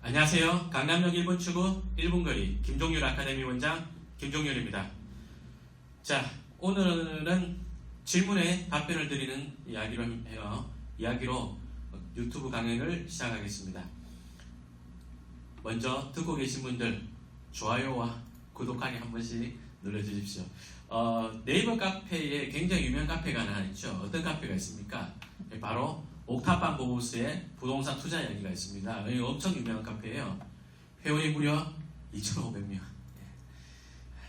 안녕하세요. 강남역 1번 출구 1분 거리 김종률 아카데미 원장 김종률입니다. 자, 오늘은 질문에 답변을 드리는 이야기로 유튜브 강연을 시작하겠습니다. 먼저 듣고 계신 분들 좋아요와 구독하기 한 번씩 눌러주십시오. 네이버 카페에 굉장히 유명한 카페가 하나 있죠. 어떤 카페가 있습니까? 바로 옥탑방 보부스의 부동산 투자 이야기가 있습니다. 여기 엄청 유명한 카페예요. 회원이 무려 2,500명.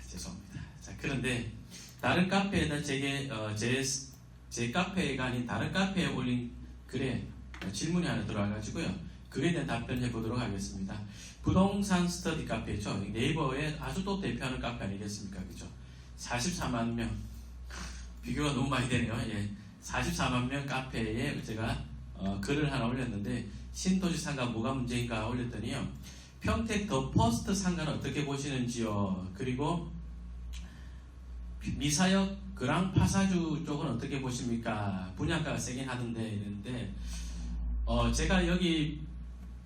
죄송합니다. 자, 그런데 다른 카페에다 제 카페가 아닌 다른 카페에 올린 글에 질문이 하나 들어와가지고요. 그에 대한 답변해 보도록 하겠습니다. 부동산 스터디 카페죠. 네이버에 아주 또 대표하는 카페 아니겠습니까? 그죠? 44만 명. 비교가 너무 많이 되네요. 44만 명 카페에 제가 글을 하나 올렸는데 신도시 상가 뭐가 문제인가 올렸더니요. 평택 더 퍼스트 상가는 어떻게 보시는지요? 그리고 미사역 그랑 파사주 쪽은 어떻게 보십니까? 분양가가 세긴 하던데 이랬는데 제가 여기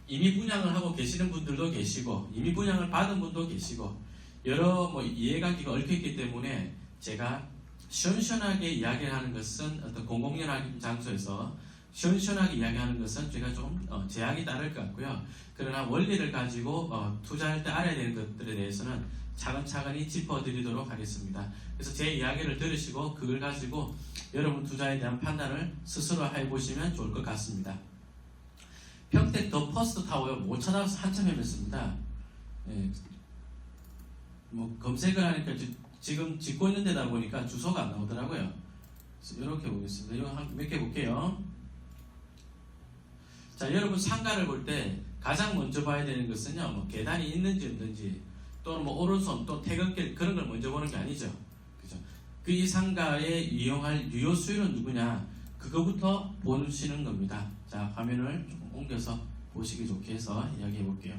이미 분양을 하고 계시는 분들도 계시고 이미 분양을 받은 분도 계시고 여러 이해관계가 얽혀있기 때문에 제가 시원시원하게 이야기를 하는 것은 어떤 공공연한 장소에서 시원시원하게 이야기하는 것은 제가 좀 제약이 따를 것 같고요. 그러나 원리를 가지고 투자할 때 알아야 되는 것들에 대해서는 차근차근히 짚어드리도록 하겠습니다. 그래서 제 이야기를 들으시고 그걸 가지고 여러분 투자에 대한 판단을 스스로 해보시면 좋을 것 같습니다. 평택 더 퍼스트 타워요. 못 찾아서 한참 헤맸습니다. 검색을 하니까 지금 짓고 있는 데다 보니까 주소가 안 나오더라고요. 그래서 이렇게 보겠습니다. 이거 몇 개 볼게요. 자, 여러분 상가를 볼 때 가장 먼저 봐야 되는 것은요, 계단이 있는지 없는지, 또는 오른손, 또 태극길 그런 걸 먼저 보는 게 아니죠. 그죠? 이 상가에 이용할 유효 수요는 누구냐, 그거부터 보시는 겁니다. 자, 화면을 조금 옮겨서 보시기 좋게 해서 이야기해 볼게요.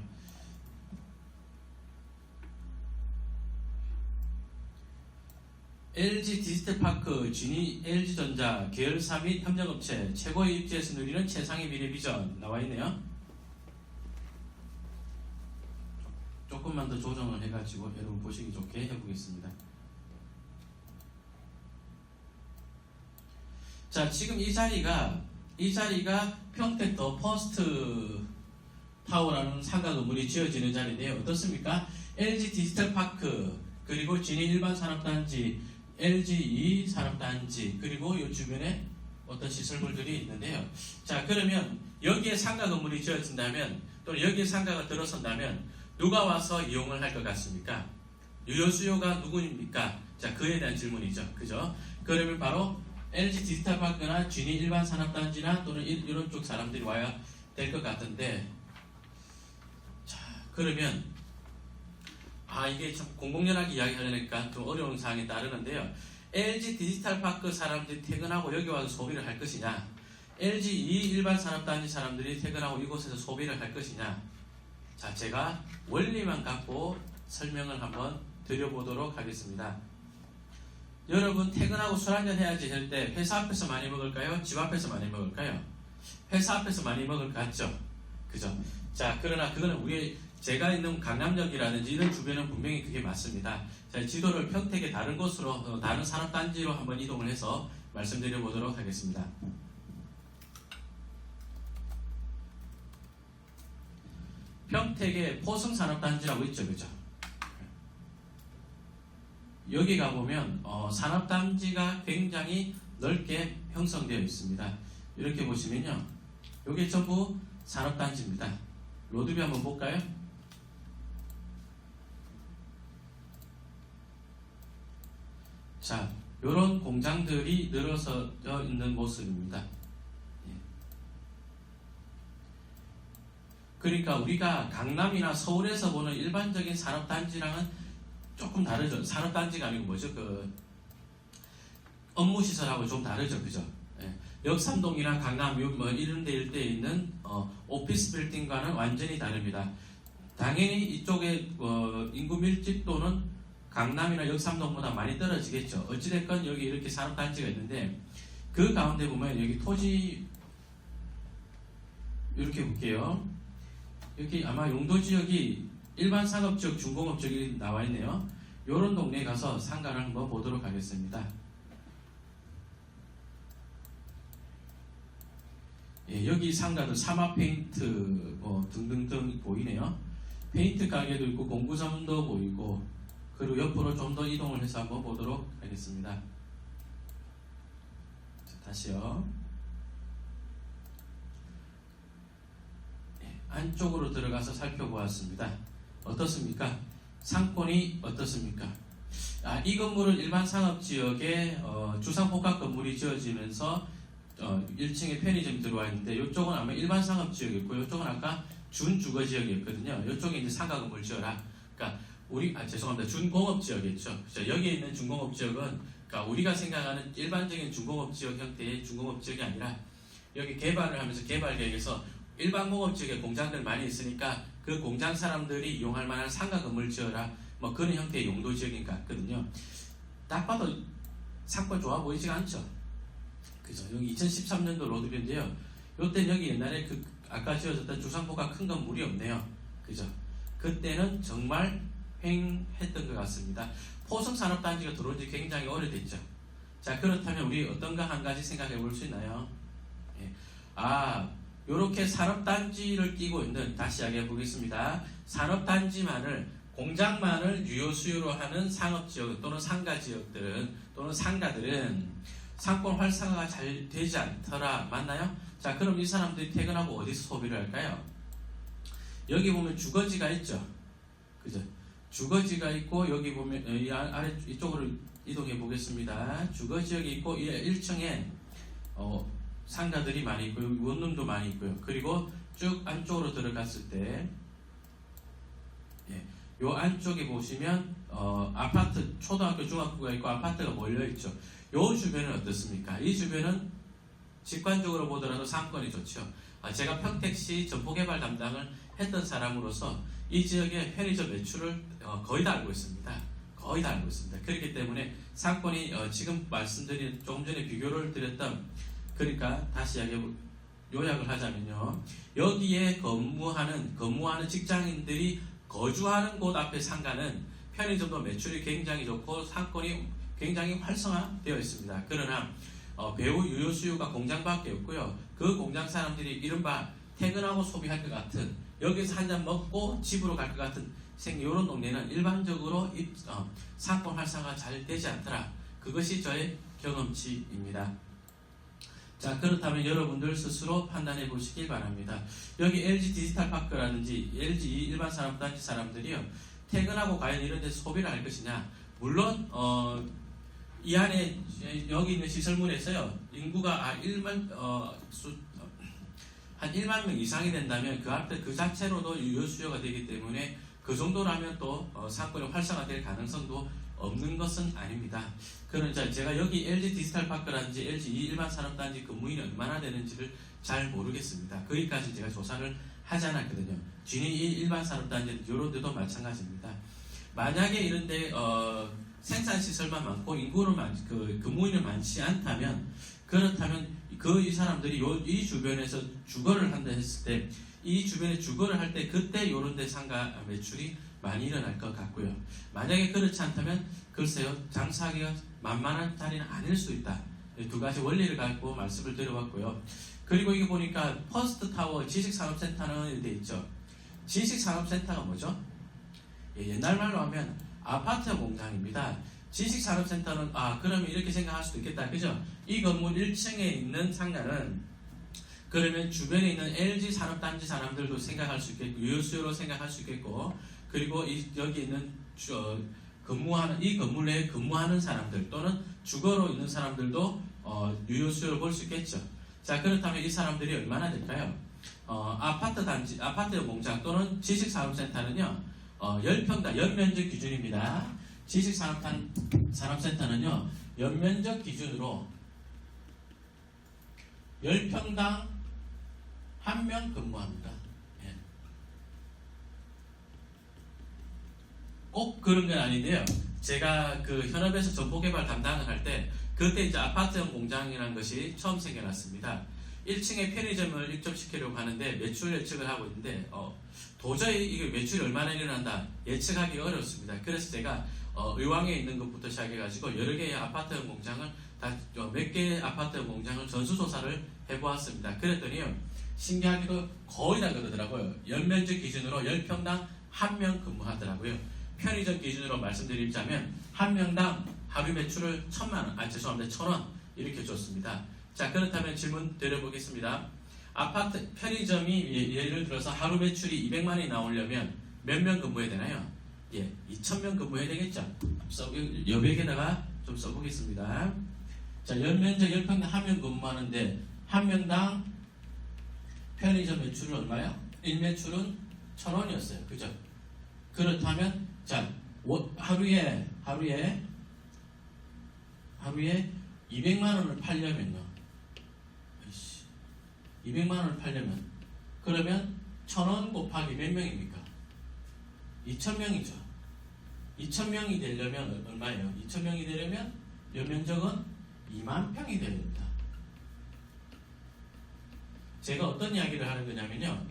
LG 디지털파크, 진이 LG전자, 계열사 및 협력업체, 최고의 입지에서 누리는 최상의 미래 비전 나와 있네요. 조금만 더 조정을 해가지고 여러분 보시기 좋게 해보겠습니다. 자, 지금 이 자리가 평택 더 퍼스트 타워라는 상가 건물이 지어지는 자리인데요. 어떻습니까? LG 디지털파크, 그리고 진이 일반 산업단지, LG2 산업단지, 그리고 이 주변에 어떤 시설물들이 있는데요. 자, 그러면 여기에 상가 건물이 지어진다면, 또는 여기에 상가가 들어선다면 누가 와서 이용을 할 것 같습니까? 유효 수요가 누구입니까? 자, 그에 대한 질문이죠. 그죠? 그러면 바로 LG 디지털파크나 진이 일반 산업단지나 또는 이런 쪽 사람들이 와야 될 것 같은데, 자, 그러면 이게 참 공공연하게 이야기하려니까 좀 어려운 사항이 따르는데요. LG 디지털파크 사람들이 퇴근하고 여기 와서 소비를 할 것이냐, LG2 일반 산업단지 사람들이 퇴근하고 이곳에서 소비를 할 것이냐. 자, 제가 원리만 갖고 설명을 한번 드려보도록 하겠습니다. 여러분 퇴근하고 술 한잔 해야지 할 때 회사 앞에서 많이 먹을까요? 집 앞에서 많이 먹을까요? 회사 앞에서 많이 먹을 것 같죠? 그죠? 자, 그러나 그거는 제가 있는 강남역이라든지 이런 주변은 분명히 그게 맞습니다. 자, 지도를 평택의 다른 곳으로, 다른 산업단지로 한번 이동을 해서 말씀드려 보도록 하겠습니다. 평택의 포승산업단지라고 있죠, 그죠? 여기 가보면 산업단지가 굉장히 넓게 형성되어 있습니다. 이렇게 보시면요, 이게 전부 산업단지입니다. 로드뷰 한번 볼까요? 자, 이런 공장들이 늘어서 있는 모습입니다. 그러니까 우리가 강남이나 서울에서 보는 일반적인 산업단지랑은 조금 다르죠. 산업단지가 아니고 뭐죠? 업무시설하고 좀 다르죠. 그죠? 역삼동이나 강남 이런 데 일대에 있는 오피스 빌딩과는 완전히 다릅니다. 당연히 이쪽에 인구 밀집도는 강남이나 역삼동보다 많이 떨어지겠죠. 어찌됐건 여기 이렇게 산업단지가 있는데 그 가운데 보면 여기 토지 이렇게 볼게요. 여기 아마 용도 지역이 일반 상업 지역, 중공업 지역이 나와 있네요. 요런 동네에 가서 상가를 한번 보도록 하겠습니다. 예, 여기 상가들 사마 페인트 뭐 등등등 보이네요. 페인트 가게도 있고 공구점도 보이고, 그리고 옆으로 좀 더 이동을 해서 한번 보도록 하겠습니다. 자, 다시요. 예, 안쪽으로 들어가서 살펴보았습니다. 어떻습니까? 상권이 어떻습니까? 이 건물은 일반 상업지역에 주상복합 건물이 지어지면서 1층에 편의점이 들어와 있는데, 이쪽은 아마 일반 상업지역이었고, 이쪽은 아까 준주거지역이었거든요. 이쪽에 이제 상가 건물 지어라. 그러니까 죄송합니다. 준공업지역이었죠. 그렇죠? 여기에 있는 준공업지역은 그러니까 우리가 생각하는 일반적인 중공업지역 형태의 중공업지역이 아니라, 여기 개발을 하면서 개발계획에서 일반 공업지역에 공장들 많이 있으니까 그 공장 사람들이 이용할 만한 상가 건물 지어라, 뭐 그런 형태의 용도 지역인 것 같거든요. 딱 봐도 상권 좋아 보이지가 않죠. 그죠? 여기 2013년도 로드뷰인데요. 요때 여기 옛날에 아까 지어졌던 주상복합 큰 건물이 없네요. 그죠? 그때는 정말 횡했던 것 같습니다. 포성산업단지가 들어온 지 굉장히 오래됐죠. 자, 그렇다면 우리 어떤가 한 가지 생각해 볼 수 있나요? 예. 요렇게 산업단지를 끼고 있는, 다시 이야기해 보겠습니다. 산업단지만을, 공장만을 유효 수요로 하는 상업지역 또는 상가지역들은, 또는 상가들은 상권 활성화가 잘 되지 않더라. 맞나요? 자, 그럼 이 사람들이 퇴근하고 어디서 소비를 할까요? 여기 보면 주거지가 있죠. 그죠? 주거지가 있고, 여기 보면 이 아래 이쪽으로 이동해 보겠습니다. 주거지역이 있고, 1층에 상가들이 많이 있고요. 원룸도 많이 있고요. 그리고 쭉 안쪽으로 들어갔을 때, 요 안쪽에 보시면 아파트, 초등학교, 중학교가 있고 아파트가 몰려 있죠. 요 주변은 어떻습니까? 이 주변은 직관적으로 보더라도 상권이 좋죠. 제가 평택시 점포개발 담당을 했던 사람으로서 이 지역의 편의점 매출을 거의 다 알고 있습니다. 거의 다 알고 있습니다. 그렇기 때문에 상권이 지금 말씀드린, 조금 전에 비교를 드렸던, 그러니까 다시 요약을 하자면요, 여기에 근무하는 직장인들이 거주하는 곳 앞에 상가는 편의점도 매출이 굉장히 좋고 상권이 굉장히 활성화되어 있습니다. 그러나 배우 유효 수요가 공장밖에 없고요. 그 공장 사람들이 이른바 퇴근하고 소비할 것 같은, 여기서 한 잔 먹고 집으로 갈 것 같은 이런 동네는 일반적으로 상권 활성화가 잘 되지 않더라. 그것이 저의 경험치입니다. 자, 그렇다면 여러분들 스스로 판단해 보시길 바랍니다. 여기 LG 디지털 파크라든지 LG 일반 산업단지 사람들이요, 퇴근하고 과연 이런 데서 소비를 할 것이냐. 물론 이 안에 여기 있는 시설물에서요, 인구가 한 1만 명 이상이 된다면 그 앞에 그 자체로도 유효 수요가 되기 때문에 그 정도라면 또 상권이 활성화될 가능성도 없는 것은 아닙니다. 그러나 제가 여기 LG 디지털 파크라든지 LG 일반 산업단지 근무인이 얼마나 되는지를 잘 모르겠습니다. 거기까지 제가 조사를 하지 않았거든요. G2 일반 산업단지 이런 데도 마찬가지입니다. 만약에 이런데 생산시설만 많고 인구는 근무인은 많지 않다면, 그렇다면 이 사람들이 이 주변에서 주거를 한다 했을 때, 이 주변에 주거를 할 때 그때 이런 데 상가 매출이 많이 일어날 것 같고요. 만약에 그렇지 않다면 글쎄요, 장사하기가 만만한 자리는 아닐 수 있다. 두 가지 원리를 갖고 말씀을 드려봤고요. 그리고 이거 보니까 퍼스트 타워 지식산업센터는 돼 있죠. 지식산업센터가 뭐죠? 옛날 말로 하면 아파트 공장입니다. 지식산업센터는 그러면 이렇게 생각할 수도 있겠다. 그죠? 이 건물 1층에 있는 상가는 그러면 주변에 있는 LG 산업단지 사람들도 생각할 수 있겠고, 유효 수요로 생각할 수 있겠고, 그리고 여기 있는 이 건물 내에 근무하는 사람들 또는 주거로 있는 사람들도 유효 수요를 볼 수 있겠죠. 자, 그렇다면 이 사람들이 얼마나 될까요? 아파트 공장 또는 지식산업센터는요, 10평당 연면적 기준입니다. 지식산업센터는요, 연면적 기준으로 10평당 1명 근무합니다. 꼭 그런 건 아닌데요. 제가 현업에서 점포개발 담당을 할 때, 그때 이제 아파트형 공장이라는 것이 처음 생겨났습니다. 1층에 편의점을 입점시키려고 하는데 매출 예측을 하고 있는데 도저히 이게 매출이 얼마나 일어난다 예측하기 어렵습니다. 그래서 제가 의왕에 있는 것부터 시작해가지고 여러 개의 아파트형 공장을 몇 개의 아파트형 공장을 전수조사를 해보았습니다. 그랬더니요 신기하게도 거의 다 그러더라고요. 연면적 기준으로 10평당 1명 근무하더라고요. 편의점 기준으로 말씀드리자면 한 명당 하루 매출을 1,000원 이렇게 줬습니다. 자, 그렇다면 질문 드려보겠습니다. 아파트 편의점이 예를 들어서 하루 매출이 200만 원이 나오려면 몇 명 근무해야 되나요? 예, 2,000명 근무해야 되겠죠. 여백에다가 좀 써보겠습니다. 자, 연면적 10평당 1명 근무하는데 한 명당 편의점 매출은 얼마요? 1매출은 1,000원이었어요. 그죠? 그렇다면 자, 하루에 200만 원을 팔려면요. 200만 원을 팔려면 그러면 1,000원 곱하기 몇 명입니까? 2,000명이죠. 2,000명이 되려면 얼마예요? 2,000명이 되려면 연면적은 2만 평이 되어야 됩니다. 제가 어떤 이야기를 하는 거냐면요.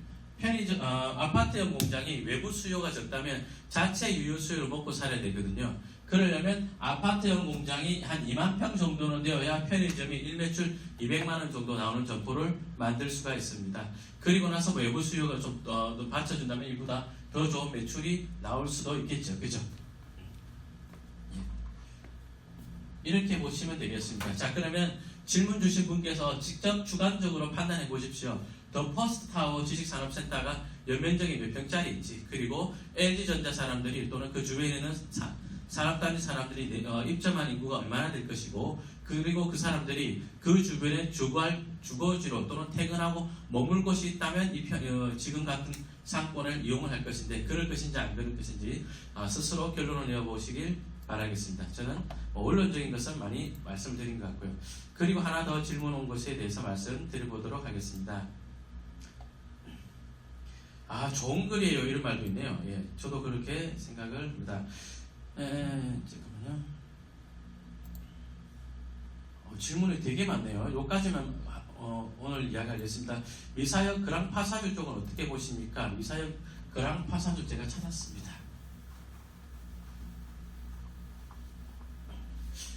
아파트형 공장이 외부 수요가 적다면 자체 유효 수요를 먹고 살아야 되거든요. 그러려면 아파트형 공장이 한 2만 평 정도는 되어야 편의점이 1매출 200만 원 정도 나오는 점포를 만들 수가 있습니다. 그리고 나서 외부 수요가 좀 더 받쳐준다면 이보다 더 좋은 매출이 나올 수도 있겠죠. 그죠? 이렇게 보시면 되겠습니다. 자, 그러면 질문 주신 분께서 직접 주관적으로 판단해 보십시오. 더 퍼스트 타워 지식산업센터가 연면적이 몇 평짜리인지, 그리고 LG전자 사람들이 또는 그 주변에 있는 산업단지 사람들이 입점한 인구가 얼마나 될 것이고, 그리고 그 사람들이 그 주변에 주거지로 또는 퇴근하고 머물 곳이 있다면 지금 같은 상권을 이용을 할 것인데 그럴 것인지 안 그럴 것인지 스스로 결론을 내어보시길 바라겠습니다. 저는 원론적인 것은 많이 말씀드린 것 같고요. 그리고 하나 더 질문 온 것에 대해서 말씀드려보도록 하겠습니다. 좋은 글이에요. 이런 말도 있네요. 예, 저도 그렇게 생각을 합니다. 잠깐만요. 질문이 되게 많네요. 여기까지만 오늘 이야기하겠습니다. 미사역 그랑파사주 쪽은 어떻게 보십니까? 미사역 그랑파사주 제가 찾았습니다.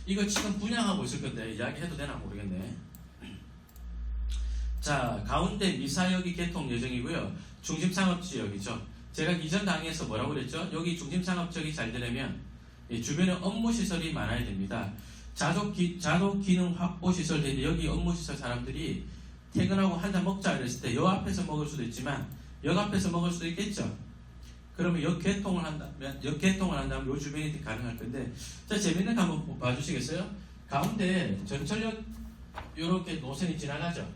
이거 지금 분양하고 있을 건데 이야기해도 되나 모르겠네. 자, 가운데 미사역이 개통 예정이고요. 중심상업지역이죠. 제가 이전 강의에서 뭐라고 그랬죠? 여기 중심상업지역이 잘 되려면 주변에 업무시설이 많아야 됩니다. 자독 기능 확보시설 되는데 여기 업무시설 사람들이 퇴근하고 한잔 먹자 이랬을 때 역 앞에서 먹을 수도 있지만 역 앞에서 먹을 수도 있겠죠. 그러면 역 개통을 한다면 요 주변이 가능할 건데, 자, 재밌는 거 한번 봐주시겠어요? 가운데 전철역 이렇게 노선이 지나가죠.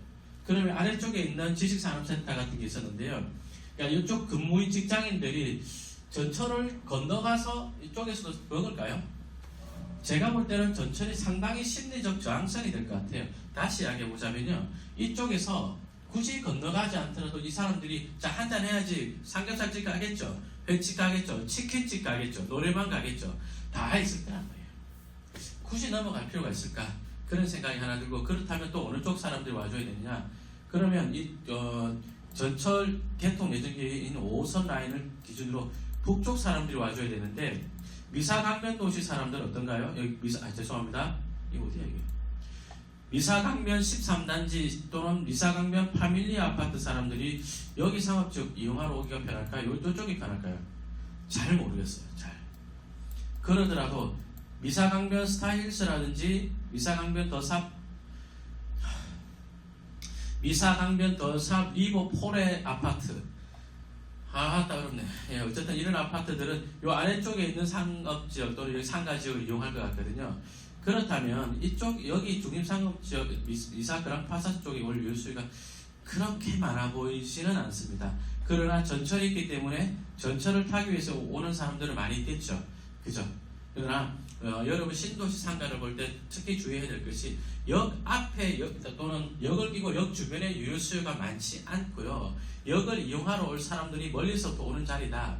그러면 아래쪽에 있는 지식산업센터 같은 게 있었는데요. 그러니까 이쪽 근무인 직장인들이 전철을 건너가서 이쪽에서도 먹을까요? 제가 볼 때는 전철이 상당히 심리적 저항성이 될 것 같아요. 다시 이야기해보자면요. 이쪽에서 굳이 건너가지 않더라도 이 사람들이 자, 한잔 해야지 삼겹살집 가겠죠. 횟집 가겠죠. 치킨집 가겠죠. 노래방 가겠죠. 다 있을 거란 말이에요. 굳이 넘어갈 필요가 있을까? 그런 생각이 하나 들고, 그렇다면 또 어느 쪽 사람들이 와줘야 되느냐? 그러면 이 전철 개통 예정기에 있는 5호선 라인을 기준으로 북쪽 사람들이 와줘야 되는데, 미사강변 도시 사람들은 어떤가요? 여기 죄송합니다. 이거 어디야 이게? 미사강변 13단지 또는 미사강변 파밀리 아파트 사람들이 여기 상업지역 이용하러 오기가 편할까요? 이쪽이 편할까요? 잘 모르겠어요. 잘. 그러더라도 미사강변 스타힐스라든지 미사강변 더삽 리버 폴의 아파트. 어렵네. 예, 어쨌든 이런 아파트들은 요 아래쪽에 있는 상업지역 또는 여기 상가지역을 이용할 것 같거든요. 그렇다면 여기 중심상업지역 미사 그랑파사 쪽이 올 유효수요가 그렇게 많아 보이지는 않습니다. 그러나 전철이 있기 때문에 전철을 타기 위해서 오는 사람들은 많이 있겠죠. 그죠? 그러나 여러분 신도시 상가를 볼 때 특히 주의해야 될 것이 역 앞에 또는 역을 끼고 역 주변에 유효 수요가 많지 않고요. 역을 이용하러 올 사람들이 멀리서부터 오는 자리다.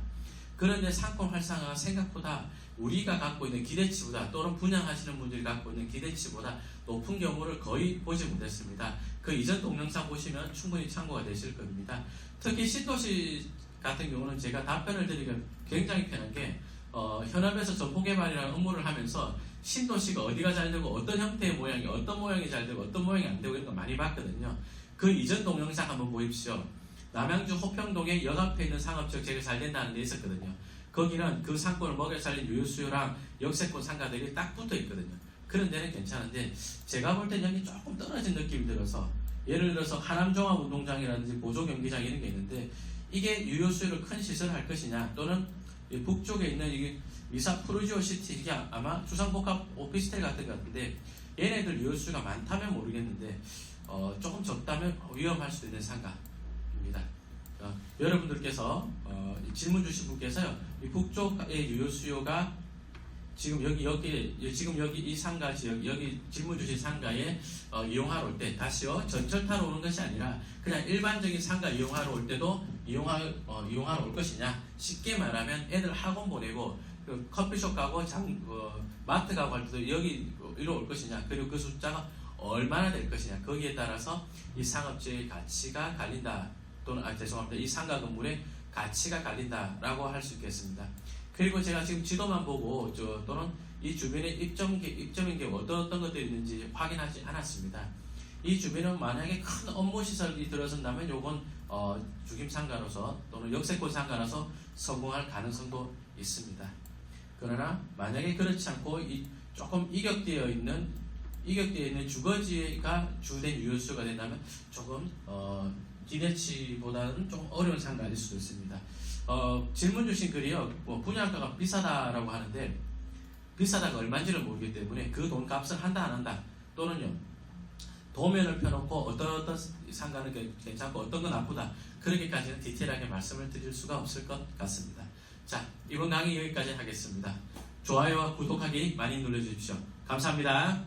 그런데 상권 활성화가 생각보다 우리가 갖고 있는 기대치보다 또는 분양하시는 분들이 갖고 있는 기대치보다 높은 경우를 거의 보지 못했습니다. 그 이전 동영상 보시면 충분히 참고가 되실 겁니다. 특히 신도시 같은 경우는 제가 답변을 드리기가 굉장히 편한 게 현업에서 점포개발이라는 업무를 하면서 신도시가 어디가 잘 되고 어떤 형태의 모양이 어떤 모양이 잘 되고 어떤 모양이 안 되고 이런 거 많이 봤거든요. 그 이전 동영상 한번 보십시오. 남양주 호평동에 역 앞에 있는 상업지역 제가 잘 된다는 데 있었거든요. 거기는 그 상권을 먹여 살린 유효수요랑 역세권 상가들이 딱 붙어 있거든요. 그런 데는 괜찮은데 제가 볼 땐 여기 조금 떨어진 느낌이 들어서 예를 들어서 하남종합운동장이라든지 보조경기장 이런 게 있는데 이게 유효수요를 큰 시설을 할 것이냐 또는 북쪽에 있는 이게 미사 프루지오시티 이게 아마 주상복합 오피스텔 같은 것 같은데 얘네들 유효수요가 많다면 모르겠는데 조금 적다면 위험할 수도 있는 상가입니다. 여러분들께서 질문 주신 분께서요 이 북쪽의 유효수요가 지금 여기 이 상가 지역 여기 질문 주신 상가에 이용하러 올 때 다시요 전철 타러 오는 것이 아니라 그냥 일반적인 상가 이용하러 올 때도 이용하러 올 것이냐 쉽게 말하면 애들 학원 보내고 그 커피숍 가고 마트 가고 할 때도 여기 이로 올 것이냐 그리고 그 숫자가 얼마나 될 것이냐 거기에 따라서 이 상업지의 가치가 갈린다 또는 죄송합니다 이 상가 건물의 가치가 갈린다라고 할 수 있겠습니다. 그리고 제가 지금 지도만 보고 또는 이 주변에 입점인 게 어떤 것들이 있는지 확인하지 않았습니다. 이 주변은 만약에 큰 업무 시설이 들어선다면 요건 주김상가로서 또는 역세권 상가로서 성공할 가능성도 있습니다. 그러나 만약에 그렇지 않고 조금 이격되어 있는 주거지가 주된 유효수요가 된다면 조금 기대치보다는 좀 어려운 상가일 수도 있습니다. 질문 주신 글이요 분양가가 비싸다라고 하는데 비싸다가 얼마인지를 모르기 때문에 그 돈값을 한다 안 한다 또는요 도면을 펴놓고 어떤 상가는 괜찮고 어떤 건 나쁘다 그렇게까지는 디테일하게 말씀을 드릴 수가 없을 것 같습니다. 자 이번 강의 여기까지 하겠습니다. 좋아요와 구독하기 많이 눌러주십시오. 감사합니다.